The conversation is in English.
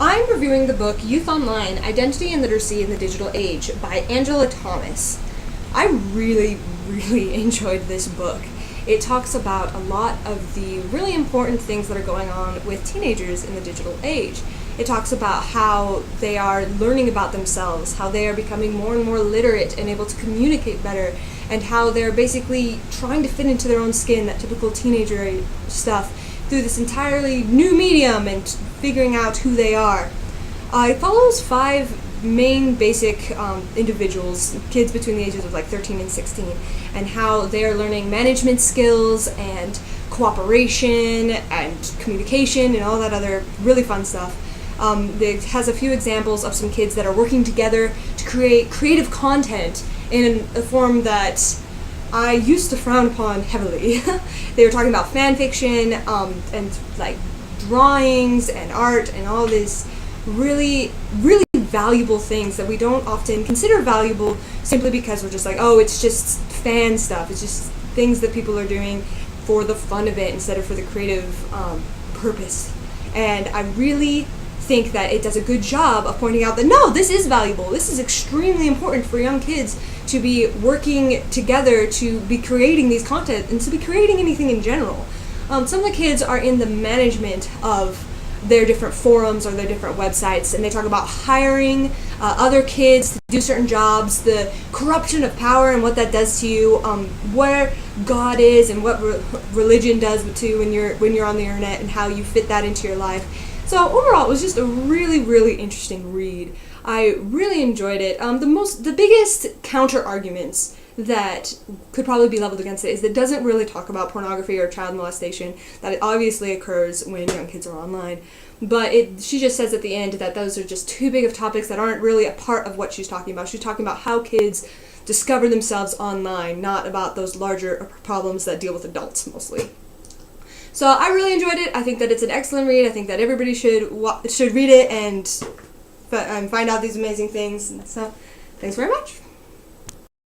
I'm reviewing the book Youth Online, Identity and Literacy in the Digital Age by Angela Thomas. I really enjoyed this book. It talks about a lot of the really important things that are going on with teenagers in the digital age. It talks about how they are learning about themselves, how they are becoming more and more literate and able to communicate better, and how they're basically trying to fit into their own skin, that typical teenager stuff, through this entirely new medium and figuring out who they are. It follows 5 main basic individuals, kids between the ages of like 13 and 16, and how they are learning management skills and cooperation and communication and all that other really fun stuff. It has a few examples of some kids that are working together to create creative content in a form that I used to frown upon heavily. They were talking about fan fiction and like drawings and art and all these really valuable things that we don't often consider valuable simply because we're just like, oh, it's just fan stuff. It's just things that people are doing for the fun of it instead of for the creative purpose. And I really think that it does a good job of pointing out that no, this is valuable. This is extremely important for young kids to be working together, to be creating these content, and to be creating anything in general. Some of the kids are in the management of their different forums or their different websites, and they talk about hiring other kids to do certain jobs, the corruption of power and what that does to you, where God is and what religion does to you when you're on the internet, and how you fit that into your life. So overall, it was just a really interesting read. I really enjoyed it. The biggest counter arguments that could probably be leveled against it is that it doesn't really talk about pornography or child molestation, that it obviously occurs when young kids are online. But she just says at the end that those are just too big of topics that aren't really a part of what she's talking about. She's talking about how kids discover themselves online, not about those larger problems that deal with adults mostly. So I really enjoyed it. I think that it's an excellent read. I think that everybody should read it and find out these amazing things. So thanks very much.